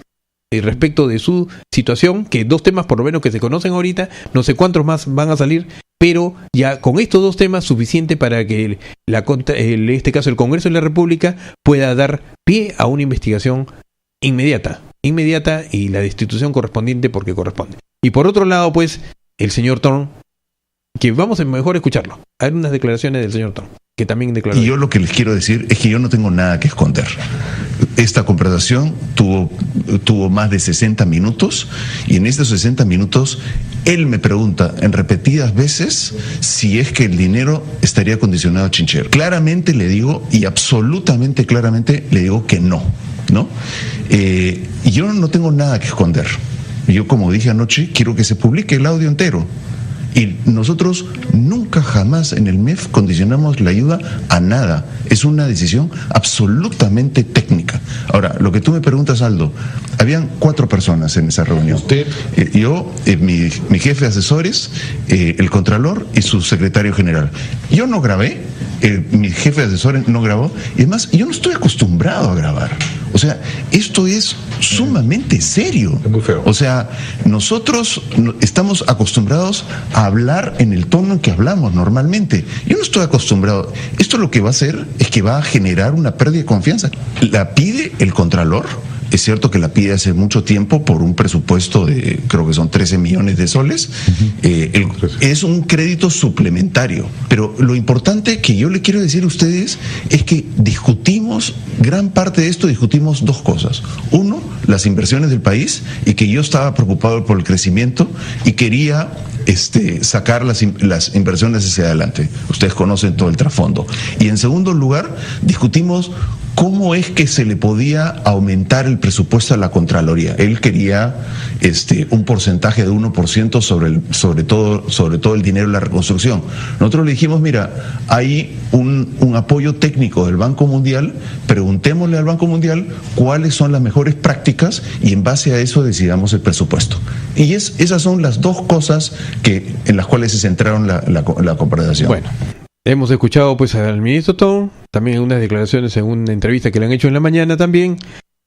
respecto de su situación, que dos temas por lo menos que se conocen ahorita, no sé cuántos más van a salir, pero ya con estos dos temas suficiente para que en este caso el Congreso de la República pueda dar pie a una investigación inmediata y la destitución correspondiente porque corresponde. Y por otro lado, pues, el señor Thorne, que vamos a mejor escucharlo. Hay unas declaraciones del señor Thorne, que también declaró. Y yo lo que les quiero decir es que yo no tengo nada que esconder. Esta conversación tuvo más de 60 minutos, y en estos 60 minutos él me pregunta en repetidas veces si es que el dinero estaría condicionado a Chinchero. Claramente le digo, y absolutamente claramente le digo que no, ¿no? Y yo no tengo nada que esconder. Yo, como dije anoche, quiero que se publique el audio entero. Y nosotros nunca jamás en el MEF condicionamos la ayuda a nada. Es una decisión absolutamente técnica. Ahora, lo que tú me preguntas, Aldo, habían 4 personas en esa reunión. Usted, yo, mi jefe de asesores, el Contralor y su secretario general. Yo no grabé, mi jefe de asesores no grabó, y además yo no estoy acostumbrado a grabar. O sea, esto es sumamente serio. Es muy feo. O sea, nosotros estamos acostumbrados a hablar en el tono en que hablamos normalmente. Yo no estoy acostumbrado. Esto lo que va a hacer es que va a generar una pérdida de confianza. La pide el Contralor. Es cierto que la pide hace mucho tiempo por un presupuesto de, creo que son 13 millones de soles. Es un crédito suplementario. Pero lo importante que yo le quiero decir a ustedes es que discutimos, gran parte de esto discutimos dos cosas. Uno, las inversiones del país, y que yo estaba preocupado por el crecimiento y quería sacar las inversiones hacia adelante. Ustedes conocen todo el trasfondo. Y en segundo lugar, discutimos cómo es que se le podía aumentar el presupuesto a la Contraloría. Él quería un porcentaje de 1% sobre todo el dinero de la reconstrucción. Nosotros le dijimos, mira, hay un apoyo técnico del Banco Mundial, preguntémosle al Banco Mundial cuáles son las mejores prácticas y en base a eso decidamos el presupuesto. Y esas son las dos cosas en las cuales se centraron la conversación. Bueno, hemos escuchado pues al ministro Thorne, también unas declaraciones en una entrevista que le han hecho en la mañana también,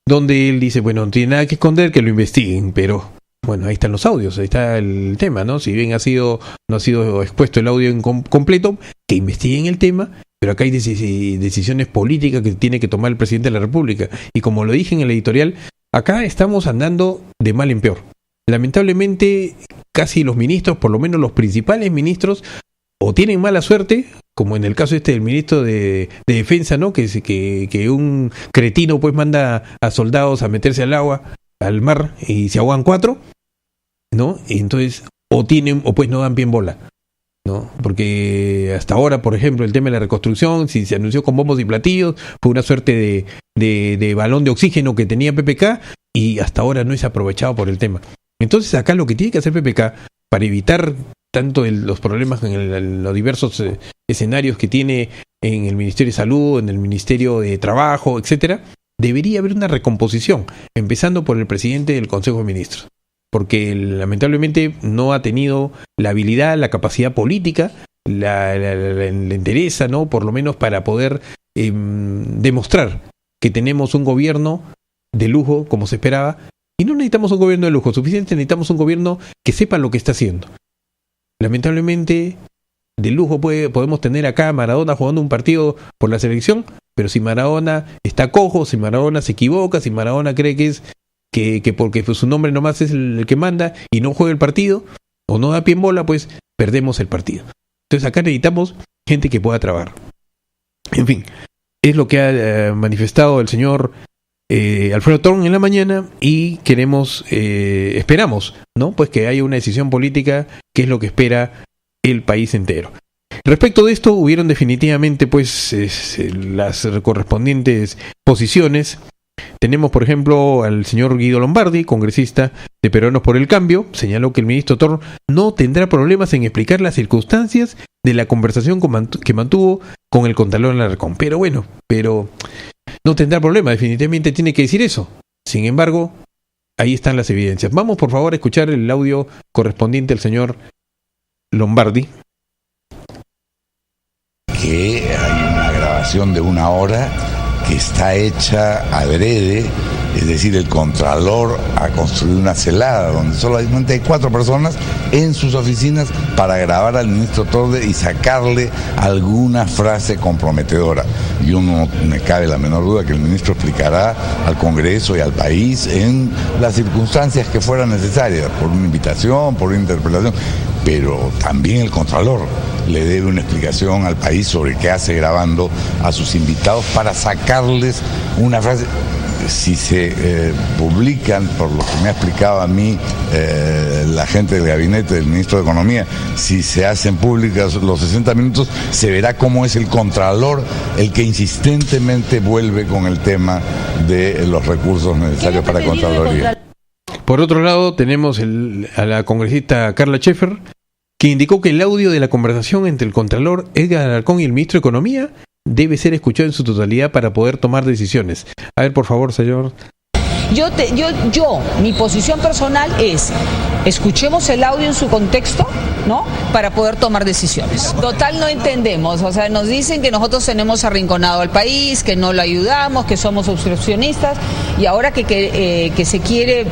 donde él dice, bueno, no tiene nada que esconder, que lo investiguen, pero bueno, ahí están los audios, ahí está el tema, ¿no? Si bien no ha sido expuesto el audio en completo, que investiguen el tema, pero acá hay decisiones políticas que tiene que tomar el presidente de la República. Y como lo dije en el editorial, acá estamos andando de mal en peor. Lamentablemente, casi los ministros, por lo menos los principales ministros, o tienen mala suerte, como en el caso del ministro de Defensa, ¿no? Que un cretino pues manda a soldados a meterse al mar, y se ahogan 4, ¿no? Y entonces, o pues no dan bien bola, ¿no? Porque hasta ahora, por ejemplo, el tema de la reconstrucción, si se anunció con bombos y platillos, fue una suerte de balón de oxígeno que tenía PPK, y hasta ahora no es aprovechado por el tema. Entonces acá lo que tiene que hacer PPK para evitar tanto los problemas en los diversos escenarios que tiene en el Ministerio de Salud, en el Ministerio de Trabajo, etcétera, debería haber una recomposición, empezando por el presidente del Consejo de Ministros, porque lamentablemente no ha tenido la habilidad, la capacidad política, la entereza, ¿no? Por lo menos para poder demostrar que tenemos un gobierno de lujo como se esperaba. Y no necesitamos un gobierno de lujo suficiente, necesitamos un gobierno que sepa lo que está haciendo. Lamentablemente, de lujo podemos tener acá a Maradona jugando un partido por la selección, pero si Maradona está cojo, si Maradona se equivoca, si Maradona cree que porque pues, su nombre nomás es el que manda y no juega el partido o no da pie en bola, pues perdemos el partido. Entonces acá necesitamos gente que pueda trabajar. En fin, es lo que ha manifestado el señor Alfredo Thorn en la mañana, y esperamos, ¿no? Pues que haya una decisión política, que es lo que espera el país entero. Respecto de esto, hubieron definitivamente pues las correspondientes posiciones. Tenemos, por ejemplo, al señor Guido Lombardi, congresista de Peruanos por el Cambio. Señaló que el ministro Thorn no tendrá problemas en explicar las circunstancias de la conversación que mantuvo con el Contralor Alarcón. Pero no tendrá problema, definitivamente tiene que decir eso. Sin embargo, ahí están las evidencias. Vamos, por favor, a escuchar el audio correspondiente al señor Lombardi. Que hay una grabación de 1 hora que está hecha adrede, es decir, el Contralor ha construido una celada donde solamente hay 4 personas en sus oficinas para grabar al ministro Thorn y sacarle alguna frase comprometedora. Yo no me cabe la menor duda que el ministro explicará al Congreso y al país en las circunstancias que fueran necesarias, por una invitación, por una interpelación, pero también el Contralor le debe una explicación al país sobre qué hace grabando a sus invitados para sacarles una frase. Si se publican, por lo que me ha explicado a mí la gente del gabinete del ministro de Economía, si se hacen públicas los 60 minutos, se verá cómo es el Contralor el que insistentemente vuelve con el tema de los recursos necesarios para Contraloría. Por otro lado, tenemos a la congresista Carla Scheffer, que indicó que el audio de la conversación entre el Contralor Edgar Alarcón y el ministro de Economía debe ser escuchado en su totalidad para poder tomar decisiones. A ver, por favor, señor. Mi posición personal es, escuchemos el audio en su contexto, ¿no? Para poder tomar decisiones. Total, no entendemos, o sea, nos dicen que nosotros tenemos arrinconado al país, que no lo ayudamos, que somos obstruccionistas, y ahora que se quiere,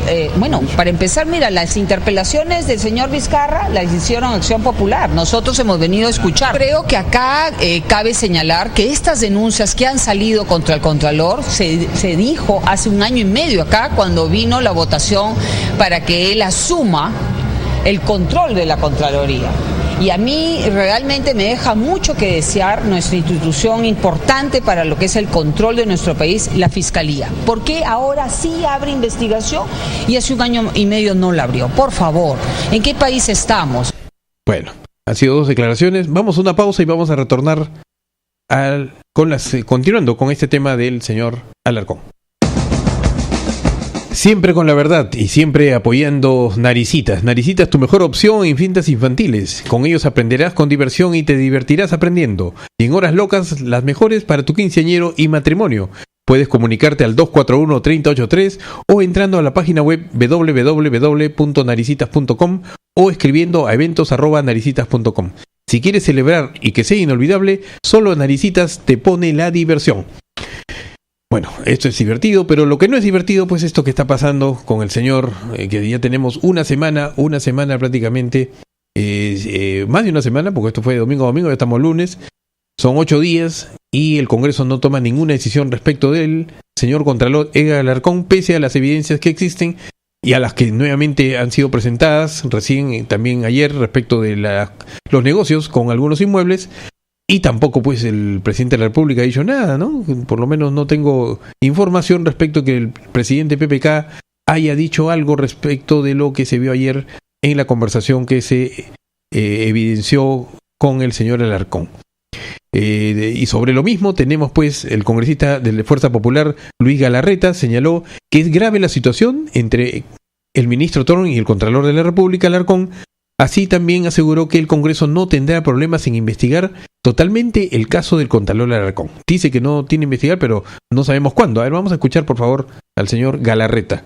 para empezar, mira, las interpelaciones del señor Vizcarra las hicieron Acción Popular, nosotros hemos venido a escuchar. Creo que acá cabe señalar que estas denuncias que han salido contra el Contralor, se dijo hace 1 año y medio acá, cuando vino la votación para que él asuma el control de la Contraloría. Y a mí realmente me deja mucho que desear nuestra institución importante para lo que es el control de nuestro país, la Fiscalía. ¿Por qué ahora sí abre investigación y hace 1 año y medio no la abrió? Por favor, ¿en qué país estamos? Bueno, han sido 2 declaraciones. Vamos a una pausa y vamos a retornar continuando con este tema del señor Alarcón. Siempre con la verdad y siempre apoyando Naricitas. Naricitas, tu mejor opción en fiestas infantiles. Con ellos aprenderás con diversión y te divertirás aprendiendo. Y en horas locas, las mejores para tu quinceañero y matrimonio. Puedes comunicarte al 241-3083 o entrando a la página web www.naricitas.com o escribiendo a eventos@naricitas.com. Si quieres celebrar y que sea inolvidable, solo Naricitas te pone la diversión. Bueno, esto es divertido, pero lo que no es divertido, pues esto que está pasando con el señor, que ya tenemos una semana prácticamente, más de una semana, porque esto fue domingo, ya estamos lunes, son 8 días y el Congreso no toma ninguna decisión respecto del señor Contralor Edgar Alarcón, pese a las evidencias que existen y a las que nuevamente han sido presentadas recién, también ayer, respecto de los negocios con algunos inmuebles. Y tampoco pues el presidente de la República ha dicho nada, ¿no? Por lo menos no tengo información respecto a que el presidente PPK haya dicho algo respecto de lo que se vio ayer en la conversación que se evidenció con el señor Alarcón. Y sobre lo mismo tenemos pues el congresista de la Fuerza Popular, Luis Galarreta, señaló que es grave la situación entre el ministro Thorn y el Contralor de la República, Alarcón. Así también aseguró que el Congreso no tendrá problemas en investigar totalmente el caso del Contralor Alarcón. Dice que no tiene que investigar, pero no sabemos cuándo. A ver, vamos a escuchar por favor al señor Galarreta.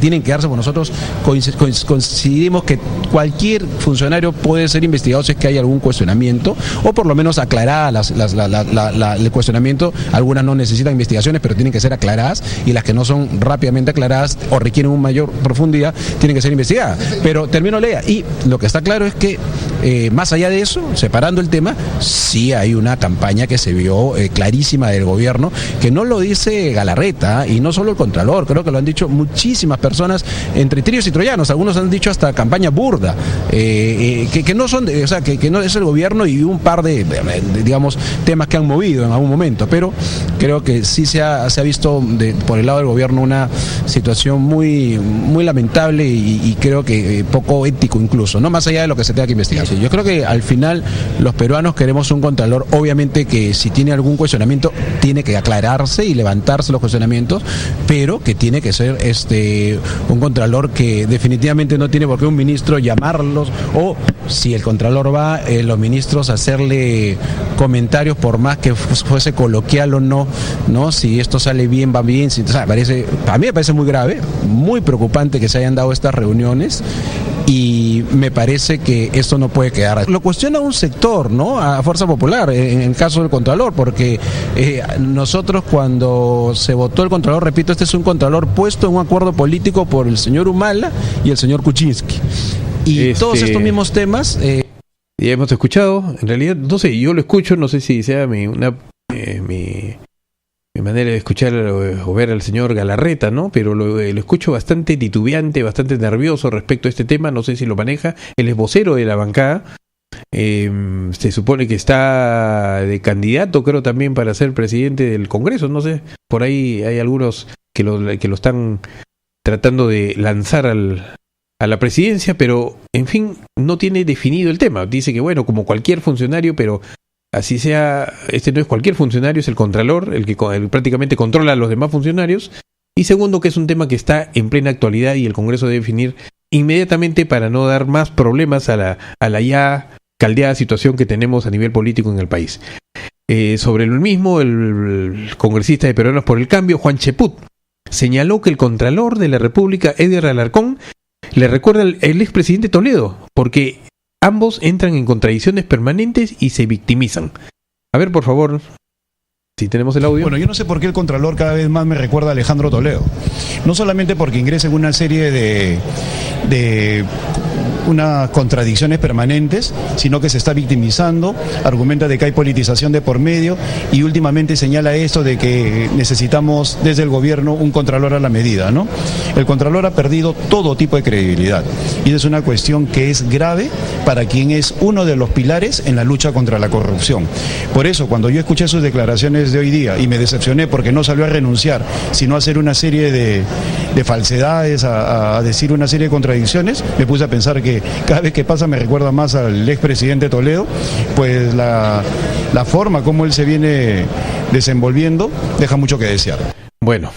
Tienen que darse, con nosotros coincidimos que cualquier funcionario puede ser investigado si es que hay algún cuestionamiento, o por lo menos aclaradas el cuestionamiento. Algunas no necesitan investigaciones, pero tienen que ser aclaradas, y las que no son rápidamente aclaradas o requieren una mayor profundidad tienen que ser investigadas. Pero termino, Lea, y lo que está claro es que más allá de eso, separando el tema, sí hay una campaña que se vio clarísima del gobierno, que no lo dice Galarreta, y no solo el Contralor, creo que lo han dicho muchísimas personas, entre tirios y troyanos, algunos han dicho hasta campaña burda, que no son, o sea, que no es el gobierno y un par de, digamos, temas que han movido en algún momento, pero creo que sí se ha visto por el lado del gobierno una situación muy lamentable y creo que poco ético incluso, no más allá de lo que se tenga que investigar. Sí, yo creo que al final los peruanos queremos un Contralor, obviamente que si tiene algún cuestionamiento tiene que aclararse y levantarse los cuestionamientos, pero que tiene que ser un Contralor que definitivamente no tiene por qué un ministro llamarlos, o si el Contralor va, los ministros hacerle comentarios por más que fuese coloquial o no, si esto sale bien, va bien, o sea, a mí me parece muy grave, muy preocupante que se hayan dado estas reuniones, y me parece que esto no puede quedar. Lo cuestiona un sector, ¿no? A Fuerza Popular, en el caso del Contralor, porque nosotros cuando se votó el Contralor, repito, este es un Contralor puesto en un acuerdo político por el señor Humala y el señor Kuczynski. Y todos estos mismos temas... Ya hemos escuchado, en realidad, no sé, yo lo escucho, no sé si sea mi manera de escuchar o ver al señor Galarreta, ¿no? Pero lo escucho bastante titubeante, bastante nervioso respecto a este tema, no sé si lo maneja. Él es vocero de la bancada, se supone que está de candidato, creo, también para ser presidente del Congreso, no sé, por ahí hay algunos que lo están tratando de lanzar a la presidencia, pero en fin, no tiene definido el tema. Dice que bueno, como cualquier funcionario, pero así sea, este no es cualquier funcionario, es el Contralor, el que prácticamente controla a los demás funcionarios. Y segundo, que es un tema que está en plena actualidad y el Congreso debe definir inmediatamente para no dar más problemas a la ya caldeada situación que tenemos a nivel político en el país. Sobre lo mismo, el congresista de Peruanos por el Cambio, Juan Cheput, señaló que el Contralor de la República, Edgar Alarcón, le recuerda al expresidente Toledo, porque ambos entran en contradicciones permanentes y se victimizan. A ver, por favor, si tenemos el audio. Bueno, yo no sé por qué el Contralor cada vez más me recuerda a Alejandro Toledo. No solamente porque ingresa en una serie de unas contradicciones permanentes, sino que se está victimizando, argumenta de que hay politización de por medio y últimamente señala esto de que necesitamos desde el gobierno un Contralor a la medida, ¿no? El Contralor ha perdido todo tipo de credibilidad y es una cuestión que es grave para quien es uno de los pilares en la lucha contra la corrupción. Por eso, cuando yo escuché sus declaraciones de hoy día y me decepcioné porque no salió a renunciar, sino a hacer una serie de falsedades, a decir una serie de contradicciones, me puse a pensar que cada vez que pasa me recuerda más al expresidente Toledo, pues la forma como él se viene desenvolviendo deja mucho que desear. Bueno,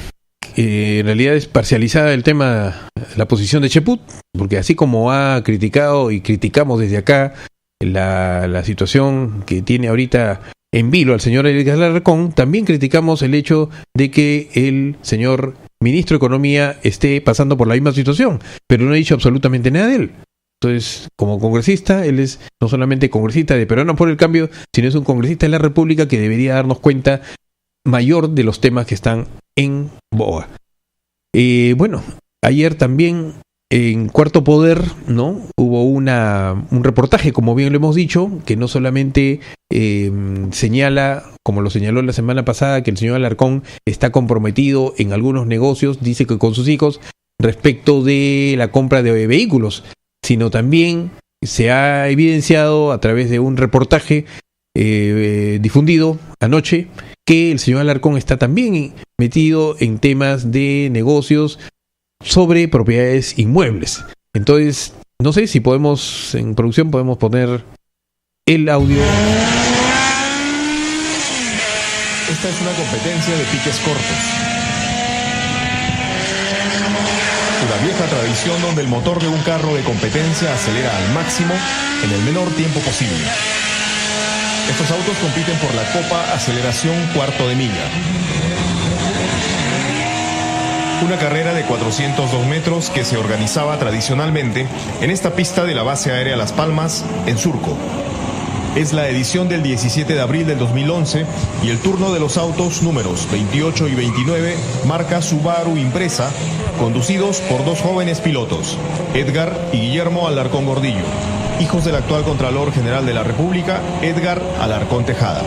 en realidad es parcializada el tema, la posición de Cheput, porque así como ha criticado y criticamos desde acá la situación que tiene ahorita en vilo al señor Edgar Alarcón, también criticamos el hecho de que el señor ministro de Economía esté pasando por la misma situación, pero no ha dicho absolutamente nada de él. Entonces, como congresista, él es no solamente congresista de Peruanos por el Cambio, sino es un congresista de la República que debería darnos cuenta mayor de los temas que están en boga. Bueno, ayer también en Cuarto Poder, ¿no? Hubo un reportaje, como bien lo hemos dicho, que no solamente señala, como lo señaló la semana pasada, que el señor Alarcón está comprometido en algunos negocios, dice que con sus hijos, respecto de la compra de vehículos, sino también se ha evidenciado a través de un reportaje difundido anoche que el señor Alarcón está también metido en temas de negocios sobre propiedades inmuebles. Entonces, no sé si podemos, en producción podemos poner el audio. Esta es una competencia de piques cortos. Una vieja tradición donde el motor de un carro de competencia acelera al máximo en el menor tiempo posible. Estos autos compiten por la Copa Aceleración Cuarto de Milla. Una carrera de 402 metros que se organizaba tradicionalmente en esta pista de la base aérea Las Palmas, en Surco. Es la edición del 17 de abril del 2011 y el turno de los autos números 28 y 29, marca Subaru Impresa, conducidos por dos jóvenes pilotos, Edgar y Guillermo Alarcón Gordillo. hijos del actual Contralor General de la República, Edgar Alarcón Tejada.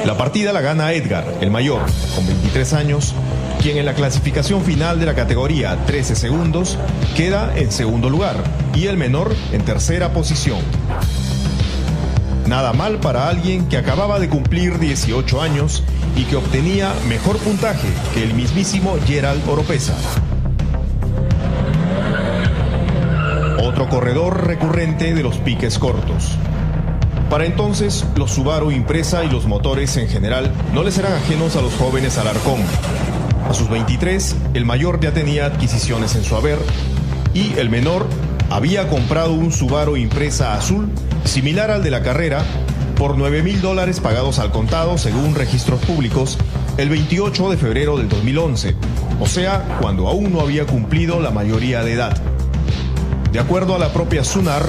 La partida la gana Edgar, el mayor, con 23 años, quien en la clasificación final de la categoría 13 segundos queda en segundo lugar y el menor en tercera posición. Nada mal para alguien que acababa de cumplir 18 años y que obtenía mejor puntaje que el mismísimo Gerald Oropesa. Otro corredor recurrente de los piques cortos. Para entonces, los Subaru Impreza y los motores en general no les eran ajenos a los jóvenes Alarcón. A sus 23, el mayor ya tenía adquisiciones en su haber y el menor había comprado un Subaru Impreza azul similar al de la carrera por $9,000 pagados al contado según registros públicos el 28 de febrero del 2011, o sea, cuando aún no había cumplido la mayoría de edad. De acuerdo a la propia Sunar,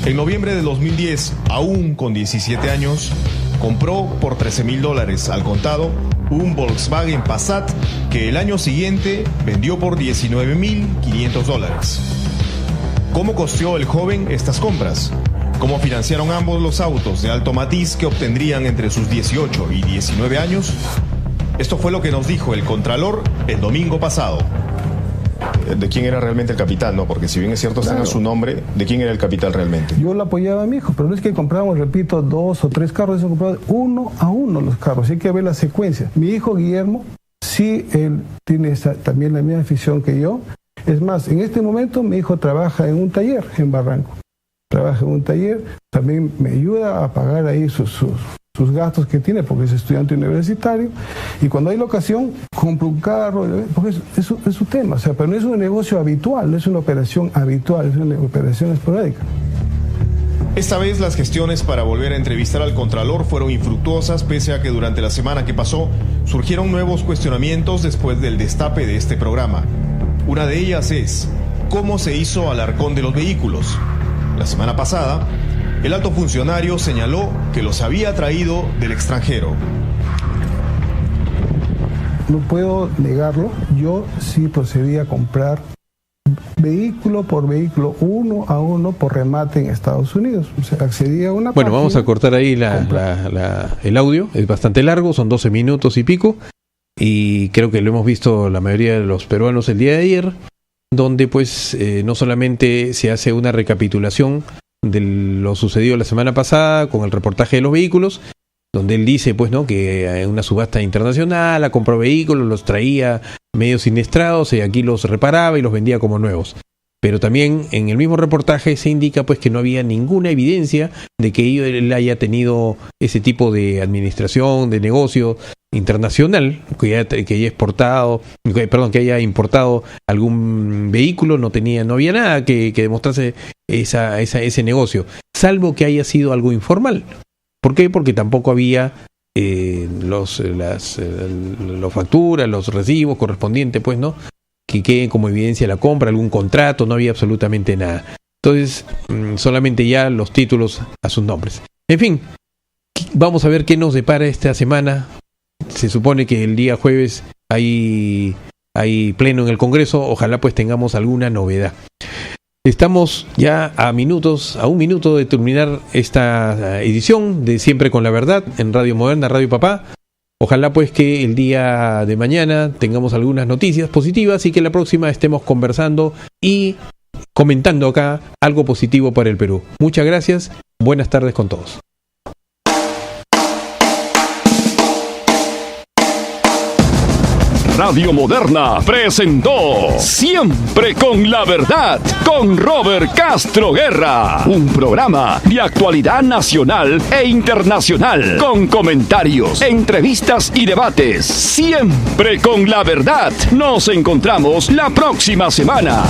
en noviembre de 2010, aún con 17 años, compró por $13,000 al contado un Volkswagen Passat que el año siguiente vendió por $19,500. ¿Cómo costeó el joven estas compras? ¿Cómo financiaron ambos los autos de alto matiz que obtendrían entre sus 18 y 19 años? Esto fue lo que nos dijo el Contralor el domingo pasado. ¿De quién era realmente el capital? No, porque si bien es cierto, están a su nombre, ¿de quién era el capital realmente? Yo lo apoyaba a mi hijo, pero no es que comprábamos, repito, 2 o 3 carros, eso compraba uno a uno los carros, hay que ver la secuencia. Mi hijo Guillermo, sí, él tiene también la misma afición que yo. Es más, en este momento mi hijo trabaja en un taller en Barranco. Trabaja en un taller, también me ayuda a pagar ahí sus gastos que tiene, porque es estudiante universitario, y cuando hay la ocasión, compra un carro, porque es su tema, o sea, pero no es un negocio habitual, no es una operación habitual, es una operación esporádica. Esta vez las gestiones para volver a entrevistar al Contralor fueron infructuosas, pese a que durante la semana que pasó surgieron nuevos cuestionamientos después del destape de este programa. Una de ellas es, ¿cómo se hizo Alarcón de los vehículos? La semana pasada, el alto funcionario señaló que los había traído del extranjero. No puedo negarlo, yo sí procedí a comprar vehículo por vehículo, uno a uno por remate en Estados Unidos. O sea, accedí a una Bueno, vamos a cortar ahí el audio, es bastante largo, son 12 minutos y pico, y creo que lo hemos visto la mayoría de los peruanos el día de ayer, donde pues no solamente se hace una recapitulación de lo sucedido la semana pasada con el reportaje de los vehículos, donde él dice pues no que en una subasta internacional compró vehículos, los traía medio siniestrados y aquí los reparaba y los vendía como nuevos. Pero también en el mismo reportaje se indica pues que no había ninguna evidencia de que él haya tenido ese tipo de administración, de negocio internacional, que haya importado algún vehículo, no había nada que demostrase ese negocio, salvo que haya sido algo informal. ¿Por qué? Porque tampoco había las facturas, los recibos correspondientes, pues, ¿no? Que queden como evidencia la compra, algún contrato, no había absolutamente nada. Entonces, solamente ya los títulos a sus nombres. En fin, vamos a ver qué nos depara esta semana. Se supone que el día jueves hay pleno en el Congreso, ojalá pues tengamos alguna novedad. Estamos ya a un minuto de terminar esta edición de Siempre con la Verdad en Radio Moderna, Radio Papá. Ojalá pues que el día de mañana tengamos algunas noticias positivas y que la próxima estemos conversando y comentando acá algo positivo para el Perú. Muchas gracias, buenas tardes con todos. Radio Moderna presentó Siempre con la Verdad con Robert Castro Guerra, un programa de actualidad nacional e internacional con comentarios, entrevistas y debates. Siempre con la Verdad. Nos encontramos la próxima semana.